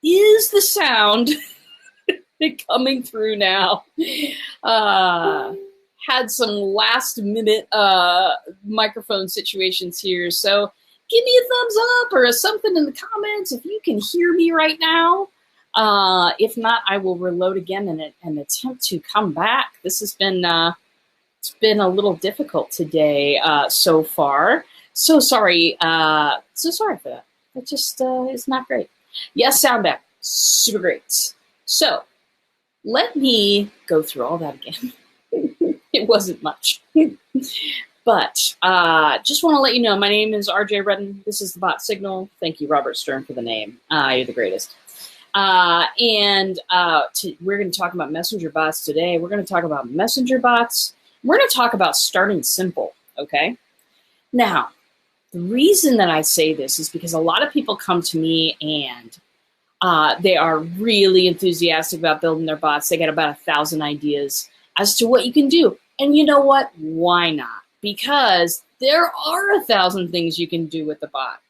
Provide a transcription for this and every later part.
is the sound coming through now. Had some last minute microphone situations here. So give me a thumbs up or something in the comments if you can hear me right now. If not, I will reload again and attempt to come back. This has been it's been a little difficult today so far. So sorry. So sorry for that. It just is not great. Yes, sound back. Super great. So let me go through all that again. It wasn't much. But just want to let you know, my name is RJ Redden. This is the Bot Signal. Thank you, Robert Stern, for the name. You're the greatest. We're going to talk about messenger bots today. We're going to talk about messenger bots. We're going to talk about starting simple, okay? Now, the reason that I say this is because a lot of people come to me and they are really enthusiastic about building their bots. They got about 1,000 ideas as to what you can do. And you know what? Why not? Because there are 1,000 things you can do with the bot.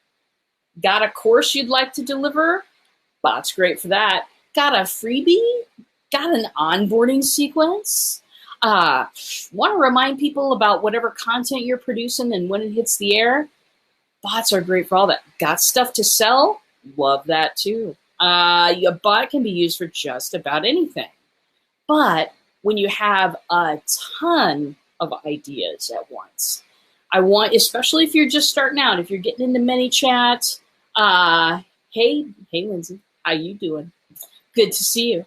Got a course you'd like to deliver? Bot's great for that. Got a freebie? Got an onboarding sequence? Want to remind people about whatever content you're producing and when it hits the air? Bots are great for all that. Got stuff to sell? Love that too. A bot can be used for just about anything. But when you have a ton of ideas at once, especially if you're just starting out, if you're getting into ManyChat, hey Lindsay, how you doing? Good to see you.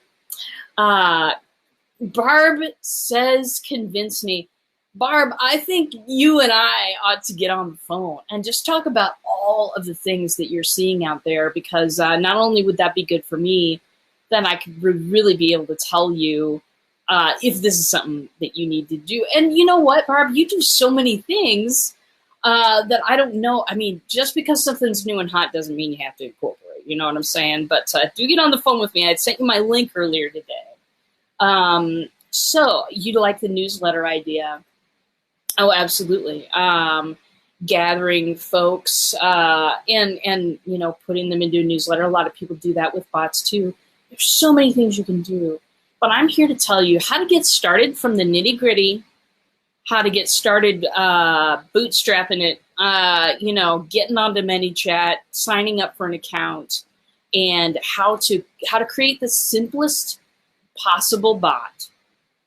Barb says, convince me. Barb, I think you and I ought to get on the phone and just talk about all of the things that you're seeing out there, because not only would that be good for me, then I could really be able to tell you if this is something that you need to do. And you know what, Barb, you do so many things that I don't know. I mean, just because something's new and hot doesn't mean you have to incorporate, you know what I'm saying? But do get on the phone with me. I sent you my link earlier today. So you like the newsletter idea? Oh, absolutely. Gathering folks and you know, putting them into a newsletter. A lot of people do that with bots too. There's so many things you can do. But I'm here to tell you how to get started from the nitty-gritty, how to get started bootstrapping it, you know, getting onto ManyChat, signing up for an account, and how to create the simplest possible bot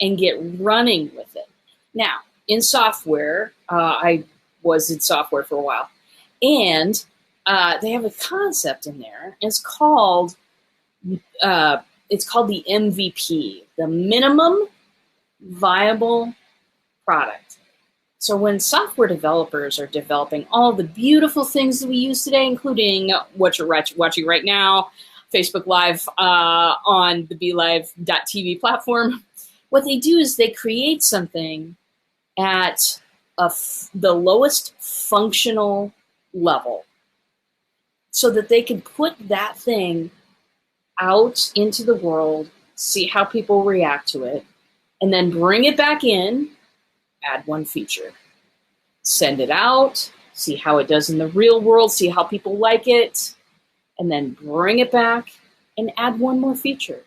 and get running with it. Now, in software, I was in software for a while, and they have a concept in there. It's called the MVP, the minimum viable product. So when software developers are developing all the beautiful things that we use today, including what you're watching right now, Facebook Live on the BeLive.tv platform, what they do is they create something at the lowest functional level so that they can put that thing out into the world, see how people react to it, and then bring it back in, add one feature, send it out, see how it does in the real world, see how people like it, and then bring it back and add one more feature.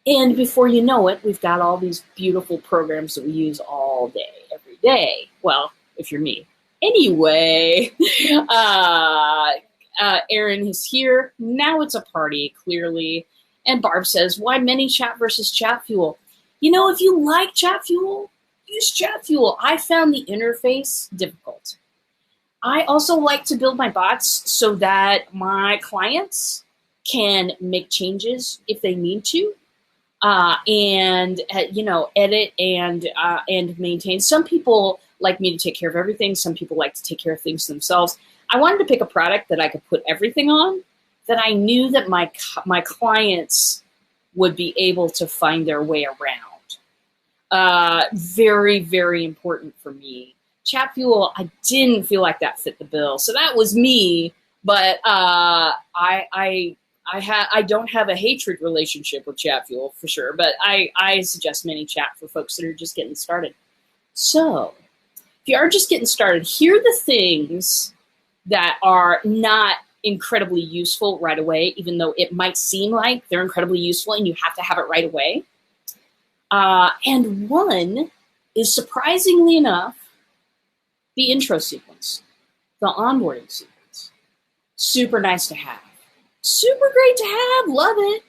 And before you know it, we've got all these beautiful programs that we use all day, every day. Well, if you're me. Anyway, Aaron is here. Now it's a party, clearly. And Barb says, why ManyChat versus ChatFuel? You know, if you like ChatFuel, use ChatFuel. I found the interface difficult. I also like to build my bots so that my clients can make changes if they need to. And you know, edit and maintain. Some people like me to take care of everything. Some people like to take care of things themselves. I wanted to pick a product that I could put everything on, that I knew that my clients would be able to find their way around. Very, very important for me. ChatFuel, I didn't feel like that fit the bill, so that was me. But I don't have a hatred relationship with ChatFuel for sure, but I suggest ManyChat for folks that are just getting started. So if you are just getting started, here are the things that are not incredibly useful right away, even though it might seem like they're incredibly useful and you have to have it right away. And one is, surprisingly enough, the intro sequence, the onboarding sequence. Super nice to have. Super great to have. Love it.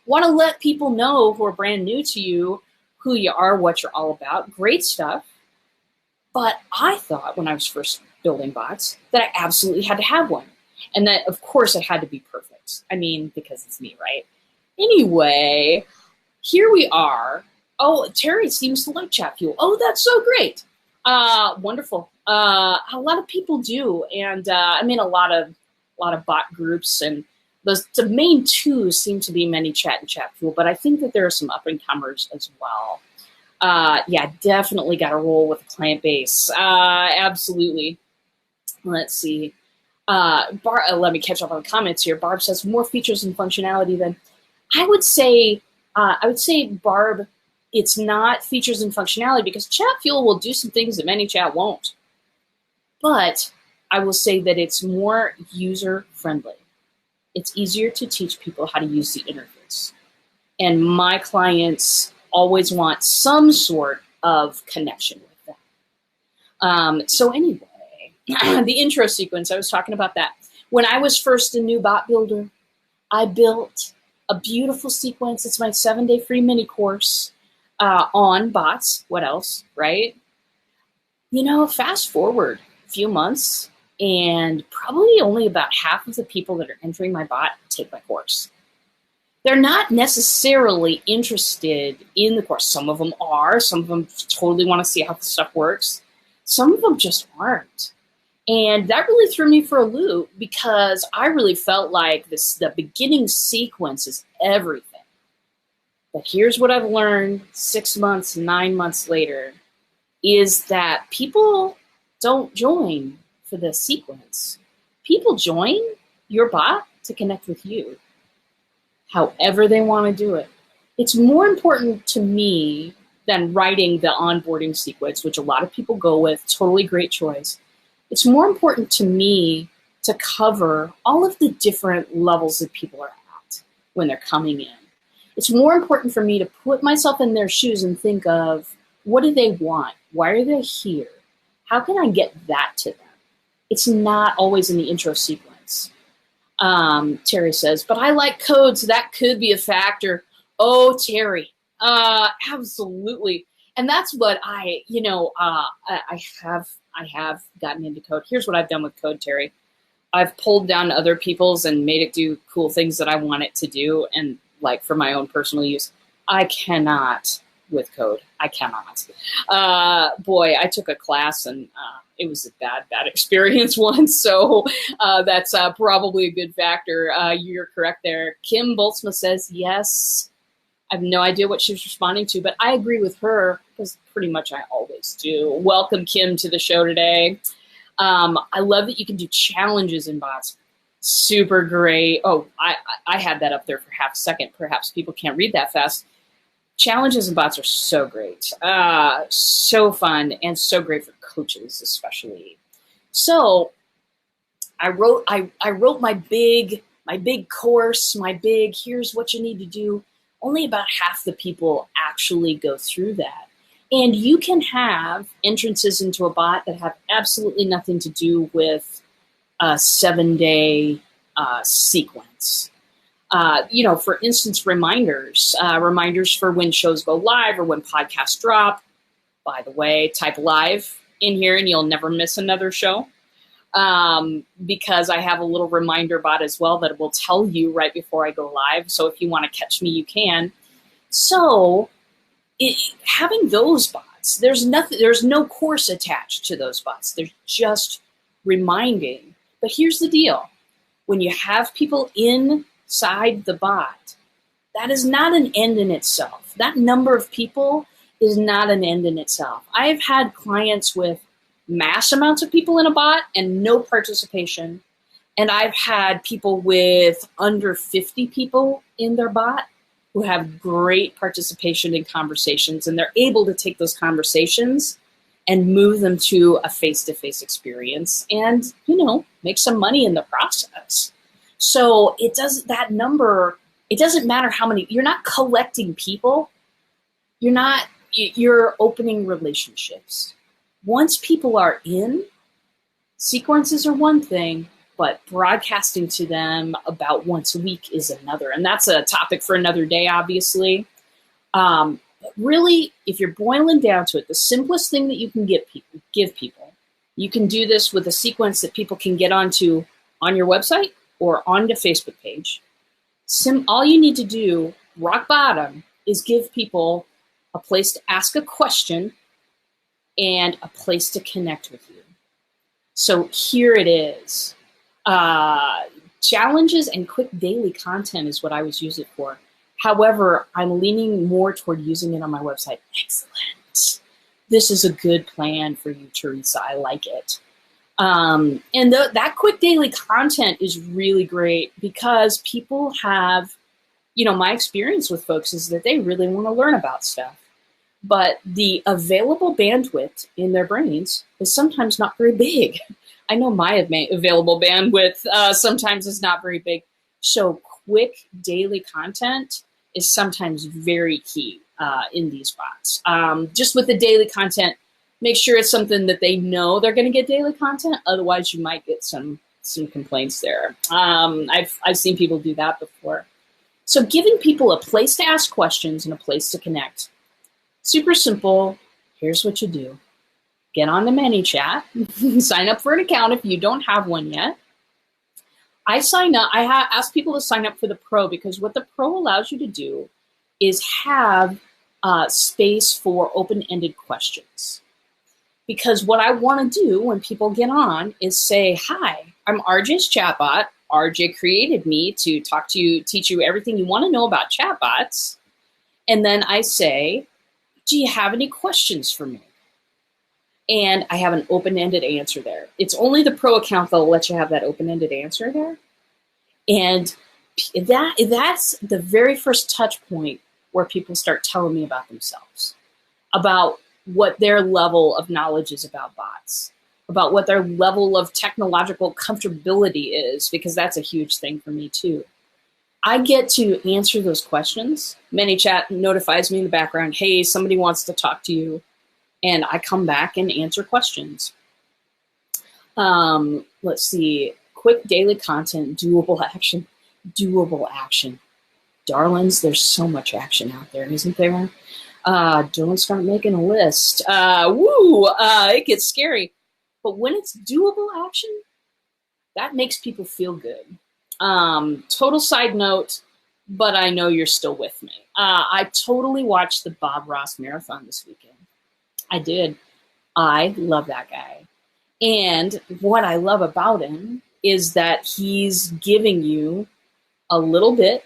Want to let people know who are brand new to you who you are, what you're all about. Great stuff. But I thought when I was first building bots that I absolutely had to have one. And that, of course, it had to be perfect. I mean, because it's me, right? Anyway, here we are. Oh, Terry seems to like Chat Fuel. Oh, that's so great. Wonderful. A lot of people do. And I'm in a lot of bot groups, and the main two seem to be ManyChat and Chat Fuel, but I think that there are some up-and-comers as well. Yeah, definitely got to roll with the client base. Absolutely. Let's see. Let me catch up on the comments here. Barb says more features and functionality than I would say. Barb, it's not features and functionality because Chat Fuel will do some things that ManyChat won't. But I will say that it's more user friendly. It's easier to teach people how to use the interface. And my clients always want some sort of connection with them. So anyway, the intro sequence, I was talking about that. When I was first a new bot builder, I built a beautiful sequence. It's my 7-day free mini course on bots. What else, right? Fast forward a few months, and probably only about half of the people that are entering my bot take my course. They're not necessarily interested in the course. Some of them are. Some of them totally want to see how the stuff works. Some of them just aren't. And that really threw me for a loop because I really felt like the beginning sequence is everything. But here's what I've learned 6 months, 9 months later, is that people don't join for the sequence. People join your bot to connect with you, however they want to do it. It's more important to me than writing the onboarding sequence, which a lot of people go with. Totally great choice. It's more important to me to cover all of the different levels that people are at when they're coming in. It's more important for me to put myself in their shoes and think of, what do they want? Why are they here? How can I get that to them? It's not always in the intro sequence. Terry says, but I like code, so that could be a factor. Oh, Terry, absolutely. And that's what I have gotten into code. Here's what I've done with code, Terry. I've pulled down other people's and made it do cool things that I want it to do. And like for my own personal use, I cannot with code. I cannot. Boy, I took a class and it was a bad experience once. So that's probably a good factor. You're correct there. Kim Boltzma says, yes. I have no idea what she was responding to, but I agree with her because pretty much I always do. Welcome, Kim, to the show today. I love that you can do challenges in bots. Super great. Oh, I had that up there for half a second. Perhaps people can't read that fast. Challenges and bots are so great, so fun, and so great for coaches especially. So I wrote my big course, here's what you need to do. Only about half the people actually go through that. And you can have entrances into a bot that have absolutely nothing to do with a 7-day sequence. For instance, reminders for when shows go live or when podcasts drop. By the way, type live in here and you'll never miss another show. Because I have a little reminder bot as well that will tell you right before I go live. So if you want to catch me, you can. So having those bots, there's no course attached to those bots. They're just reminding. But here's the deal. When you have people inside the bot, that is not an end in itself. That number of people is not an end in itself. I've had clients with mass amounts of people in a bot and no participation. And I've had people with under 50 people in their bot who have great participation in conversations, and they're able to take those conversations and move them to a face-to-face experience and, make some money in the process. So it doesn't matter how many, you're not collecting people, you're opening relationships. Once people are in, sequences are one thing, but broadcasting to them about once a week is another. And that's a topic for another day, obviously. But really, if you're boiling down to it, the simplest thing that you can give people, you can do this with a sequence that people can get onto on your website or on the Facebook page. All you need to do, rock bottom, is give people a place to ask a question and a place to connect with you. So here it is. Challenges and quick daily content is what I was using it for. However, I'm leaning more toward using it on my website. Excellent. This is a good plan for you, Teresa. I like it. And that quick daily content is really great because people have, my experience with folks is that they really want to learn about stuff. But the available bandwidth in their brains is sometimes not very big. I know my available bandwidth sometimes is not very big. So quick daily content is sometimes very key in these bots. Just with the daily content, make sure it's something that they know they're going to get daily content. Otherwise, you might get some complaints there. I've seen people do that before. So giving people a place to ask questions and a place to connect. Super simple. Here's what you do. Get on the ManyChat. Sign up for an account if you don't have one yet. I ask people to sign up for the Pro because what the Pro allows you to do is have space for open-ended questions. Because what I want to do when people get on is say, hi, I'm RJ's chatbot. RJ created me to talk to you, teach you everything you want to know about chatbots. And then I say, do you have any questions for me? And I have an open-ended answer there. It's only the Pro account that'll let you have that open-ended answer there. And that's the very first touch point where people start telling me about themselves, about what their level of knowledge is about bots, about what their level of technological comfortability is, because that's a huge thing for me too. I get to answer those questions. ManyChat notifies me in the background, hey, somebody wants to talk to you. And I come back and answer questions. Let's see. Quick daily content, doable action. Doable action. Darlings, there's so much action out there, isn't there? Don't start making a list. It gets scary. But when it's doable action, that makes people feel good. Total side note, but I know you're still with me. I totally watched the Bob Ross Marathon this weekend. I did. I love that guy. And what I love about him is that he's giving you a little bit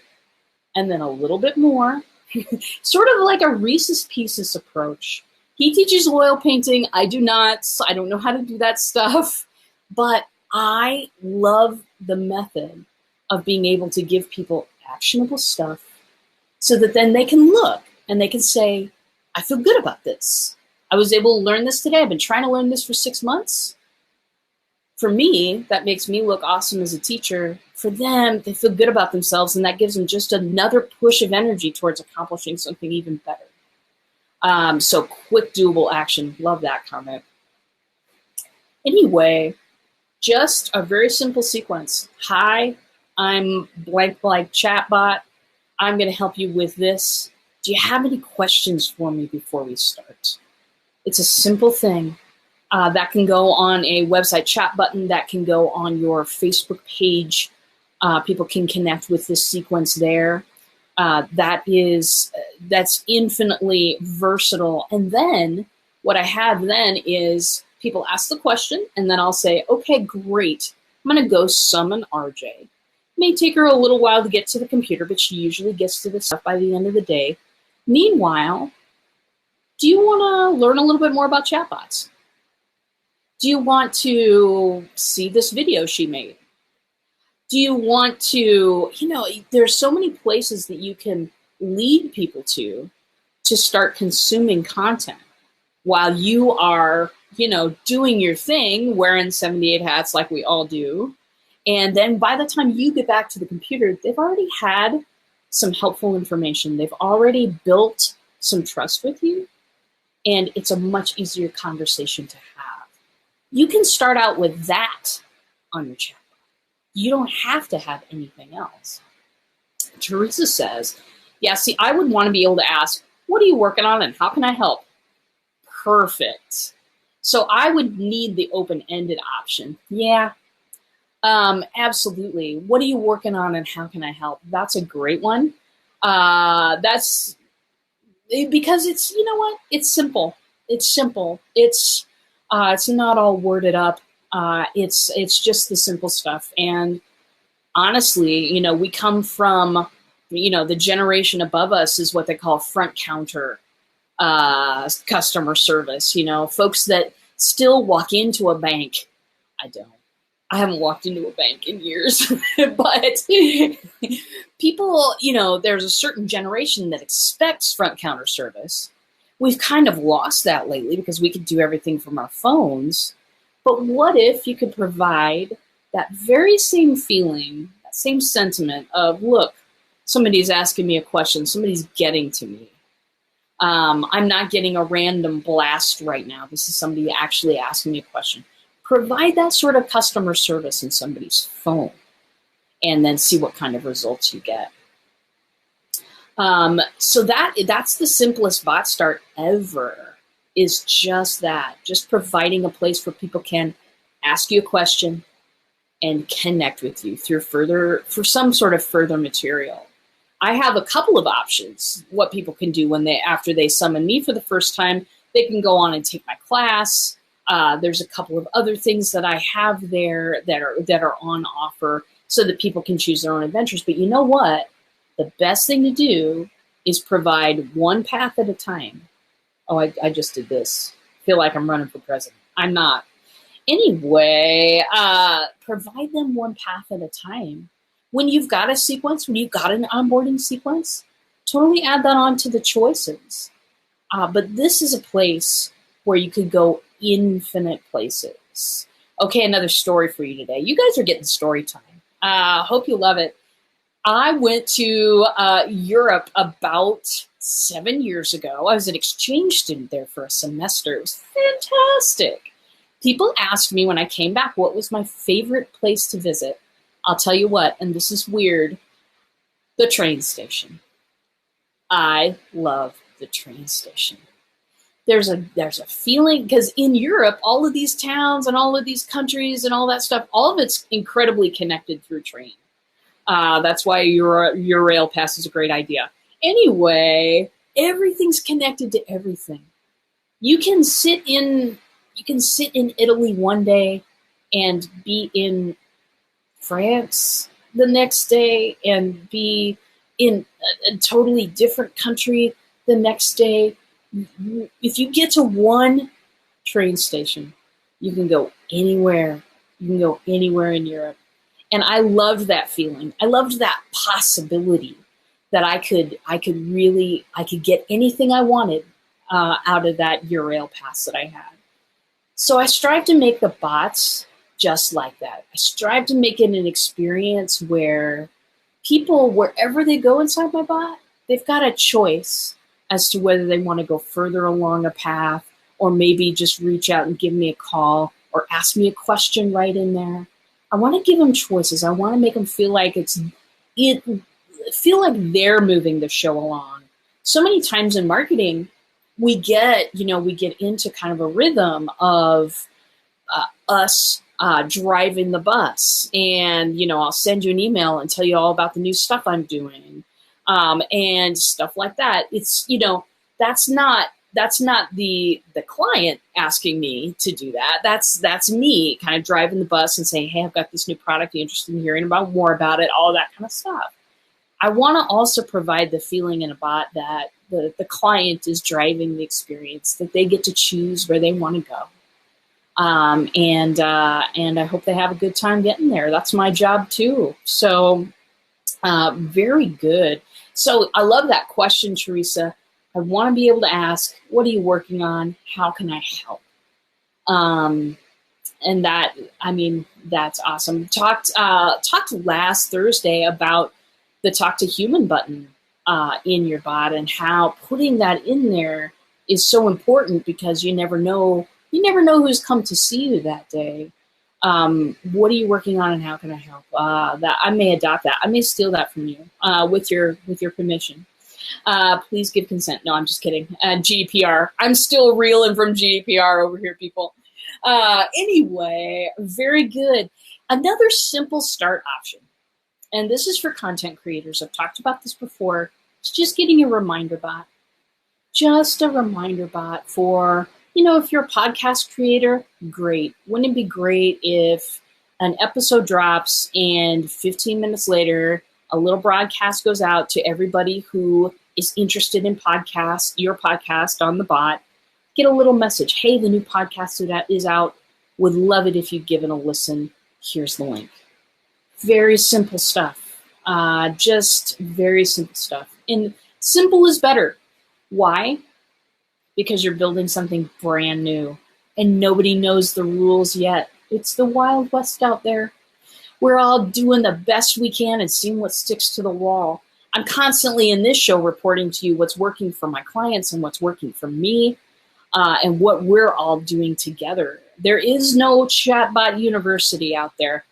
and then a little bit more, sort of like a Reese's Pieces approach. He teaches oil painting. I do not. I don't know how to do that stuff. But I love the method of being able to give people actionable stuff so that then they can look and they can say, I feel good about this. I was able to learn this today. I've been trying to learn this for 6 months. For me, that makes me look awesome as a teacher. For them, they feel good about themselves, and that gives them just another push of energy towards accomplishing something even better. So quick, doable action. Love that comment. Anyway, just a very simple sequence. Hi, I'm blank chatbot. I'm going to help you with this. Do you have any questions for me before we start? It's a simple thing that can go on a website chat button, that can go on your Facebook page. People can connect with this sequence there. That's infinitely versatile. And then what I have then is people ask the question, and then I'll say, okay, great. I'm going to go summon RJ. It may take her a little while to get to the computer, but she usually gets to the stuff by the end of the day. Meanwhile, do you want to learn a little bit more about chatbots? Do you want to see this video she made? Do you want to, there's so many places that you can lead people to start consuming content. while you are, doing your thing, wearing 78 hats like we all do. And then by the time you get back to the computer, they've already had some helpful information. They've already built some trust with you, and it's a much easier conversation to have. You can start out with that on your chatbot. You don't have to have anything else. Teresa says, yeah, see, I would want to be able to ask, what are you working on and how can I help? Perfect. So I would need the open-ended option. Yeah, absolutely. What are you working on and how can I help? That's a great one. That's because it's, you know what? It's simple. It's simple. It's not all worded up. It's just the simple stuff. And honestly, we come from, the generation above us is what they call front counter customer service. Folks that still walk into a bank. I don't. I haven't walked into a bank in years, but people, there's a certain generation that expects front counter service. We've kind of lost that lately because we could do everything from our phones. But what if you could provide that very same feeling, that same sentiment of, look, somebody's asking me a question, somebody's getting to me. I'm not getting a random blast right now. This is somebody actually asking me a question. Provide that sort of customer service in somebody's phone and then see what kind of results you get. So that's the simplest bot start ever, is just that, just providing a place where people can ask you a question and connect with you for some sort of further material. I have a couple of options, what people can do after they summon me for the first time. They can go on and take my class. There's a couple of other things that I have there that are on offer so that people can choose their own adventures. But you know what? The best thing to do is provide one path at a time. Oh, I just did this. I feel like I'm running for president. I'm not. Anyway, provide them one path at a time. When you've got a sequence, when you've got an onboarding sequence, totally add that on to the choices. But this is a place where you could go infinite places. Okay, another story for you today. You guys are getting story time. Hope you love it. I went to Europe about 7 years ago. I was an exchange student there for a semester. It was fantastic. People asked me when I came back what was my favorite place to visit. I'll tell you what, and this is weird, the train station. I love the train station. There's a feeling, because in Europe, all of these towns and all of these countries and all that stuff, all of it's incredibly connected through train. That's why your rail pass is a great idea. Anyway, everything's connected to everything. You can sit in Italy one day and be in France the next day and be in a totally different country the next day. If you get to one train station, you can go anywhere. You can go anywhere in Europe. And I loved that feeling. I loved that possibility that I could get anything I wanted out of that Eurail pass that I had. So I strive to make the bots just like that. I strive to make it an experience where people, wherever they go inside my bot, they've got a choice as to whether they want to go further along a path or maybe just reach out and give me a call or ask me a question right in there. I want to give them choices. I want to make them feel like feel like they're moving the show along. So many times in marketing, we get into kind of a rhythm of us driving the bus, and I'll send you an email and tell you all about the new stuff I'm doing, and stuff like that. It's that's not the client asking me to do that. That's me kind of driving the bus and saying, hey, I've got this new product. Are you interested in hearing about more about it? All that kind of stuff. I want to also provide the feeling in a bot that the client is driving the experience, that they get to choose where they want to go. And I hope they have a good time getting there. That's my job too. So very good. So I love that question, Teresa. I want to be able to ask, what are you working on? How can I help? And that, I mean, that's awesome. Talked last Thursday about the Talk to Human button in your bot, and how putting that in there is so important, because you never know who's come to see you that day. What are you working on, and how can I help? That I may adopt that. I may steal that from you with your permission. Please give consent. No, I'm just kidding. GDPR. I'm still reeling from GDPR over here, people. Anyway, very good. Another simple start option, and this is for content creators. I've talked about this before. It's just getting a reminder bot. Just a reminder bot for, if you're a podcast creator, great. Wouldn't it be great if an episode drops and 15 minutes later, a little broadcast goes out to everybody who is interested in podcasts, your podcast on the bot, get a little message. Hey, the new podcast is out. Would love it if you'd given a listen. Here's the link. Very simple stuff. Just very simple stuff. And simple is better. Why? Because you're building something brand new and nobody knows the rules yet. It's the Wild West out there. We're all doing the best we can and seeing what sticks to the wall. I'm constantly in this show reporting to you what's working for my clients and what's working for me, and what we're all doing together. There is no chatbot university out there.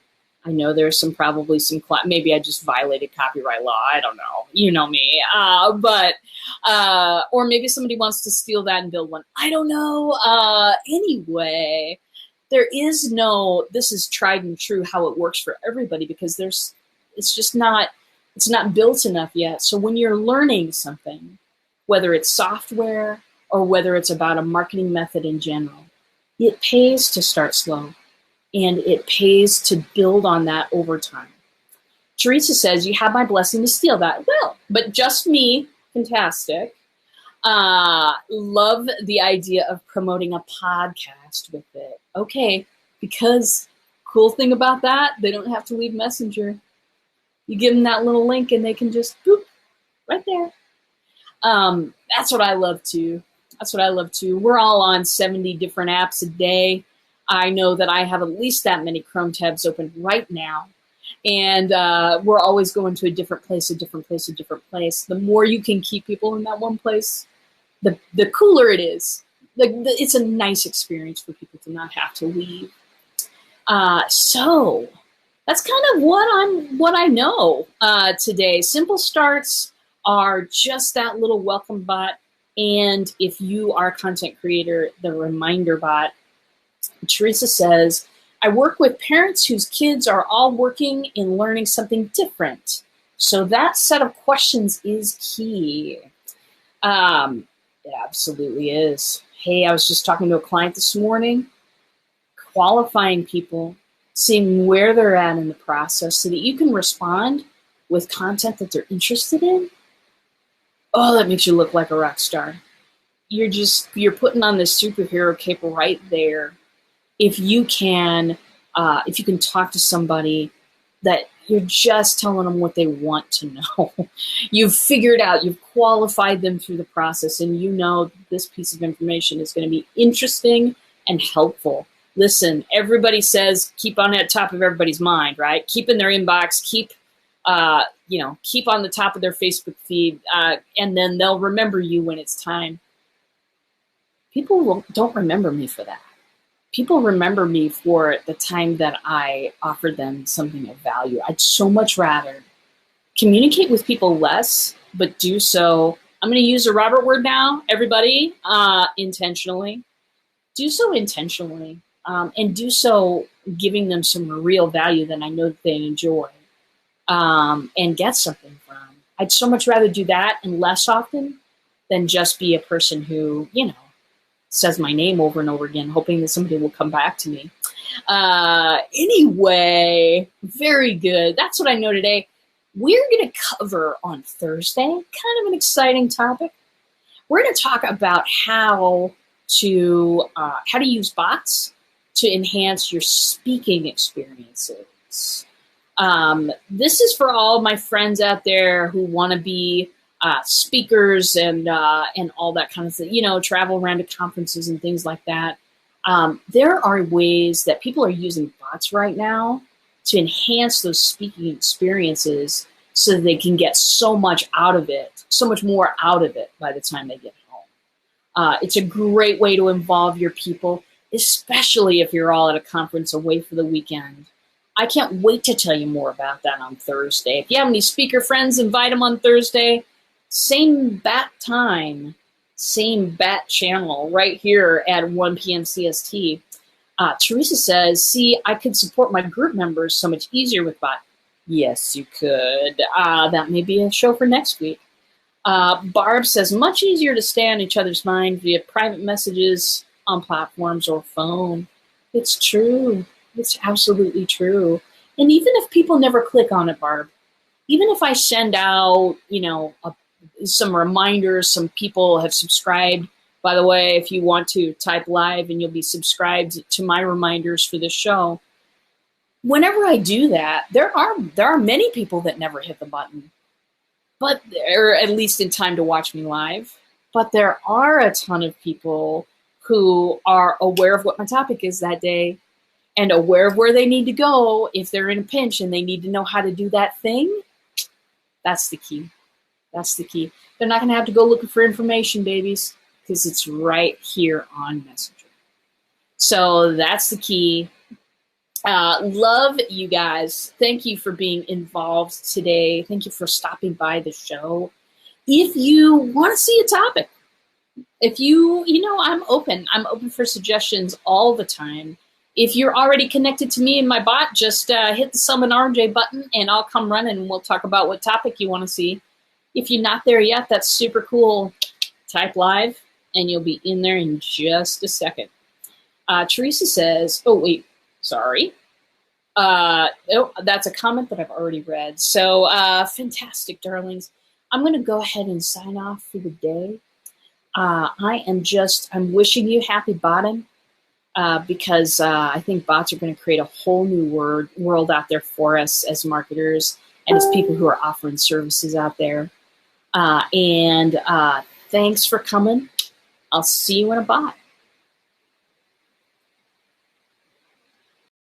I know there's probably some maybe I just violated copyright law. I don't know. You know me. Or maybe somebody wants to steal that and build one. I don't know. Anyway, there is no, this is tried and true how it works for everybody, because it's not built enough yet. So when you're learning something, whether it's software or whether it's about a marketing method in general, it pays to start slow, and it pays to build on that over time. Teresa says, you have my blessing to steal that. Well, but just me. Fantastic. Love the idea of promoting a podcast with it. Okay, because cool thing about that, they don't have to leave Messenger. You give them that little link and they can just boop right there. That's what I love too. We're all on 70 different apps a day. I know that I have at least that many Chrome tabs open right now. And we're always going to a different place. The more you can keep people in that one place, the cooler it is. It's a nice experience for people to not have to leave. So that's kind of what I know today. Simple starts are just that little welcome bot. And if you are a content creator, the reminder bot. Teresa says, I work with parents whose kids are all working and learning something different. So that set of questions is key. It absolutely is. Hey, I was just talking to a client this morning, qualifying people, seeing where they're at in the process so that you can respond with content that they're interested in. Oh, that makes you look like a rock star. You're putting on this superhero cape right there. If you can talk to somebody that you're just telling them what they want to know. You've figured out, you've qualified them through the process, and you know this piece of information is going to be interesting and helpful. Listen, everybody says keep on at top of everybody's mind, right? Keep in their inbox, keep on the top of their Facebook feed, and then they'll remember you when it's time. People don't remember me for that. People remember me for the time that I offered them something of value. I'd so much rather communicate with people less, but do so, I'm going to use a Robert word now, everybody, intentionally. Do so intentionally, and do so giving them some real value that I know that they enjoy, and get something from. I'd so much rather do that and less often than just be a person who, says my name over and over again, hoping that somebody will come back to me. Anyway, very good. That's what I know today. We're going to cover on Thursday, kind of an exciting topic. We're going to talk about how to use bots to enhance your speaking experiences. This is for all my friends out there who want to be speakers and all that kind of thing, travel around to conferences and things like that. There are ways that people are using bots right now to enhance those speaking experiences so that they can get so much out of it, so much more out of it by the time they get home. It's a great way to involve your people, especially if you're all at a conference away for the weekend. I can't wait to tell you more about that on Thursday. If you have any speaker friends, invite them on Thursday. Same bat time, same bat channel right here at 1 p.m. CST. Teresa says, see, I could support my group members so much easier with bot. Yes, you could. That may be a show for next week. Barb says, much easier to stay on each other's mind via private messages on platforms or phone. It's true. It's absolutely true. And even if people never click on it, Barb, even if I send out, some reminders, some people have subscribed. By the way, if you want to type live and you'll be subscribed to my reminders for this show. Whenever I do that, there are many people that never hit the button, but or at least in time to watch me live. But there are a ton of people who are aware of what my topic is that day and aware of where they need to go if they're in a pinch and they need to know how to do that thing. That's the key. That's the key. They're not going to have to go looking for information, babies, because it's right here on Messenger. So that's the key. Love you guys. Thank you for being involved today. Thank you for stopping by the show. If you want to see a topic, if I'm open. I'm open for suggestions all the time. If you're already connected to me and my bot, just hit the Summon RJ button and I'll come running and we'll talk about what topic you want to see. If you're not there yet, that's super cool. Type live and you'll be in there in just a second. Teresa says, oh, wait, sorry. That's a comment that I've already read. So fantastic, darlings. I'm going to go ahead and sign off for the day. I'm wishing you happy botting because I think bots are going to create a whole new world out there for us as marketers and as people who are offering services out there. And thanks for coming. I'll see you in a bot.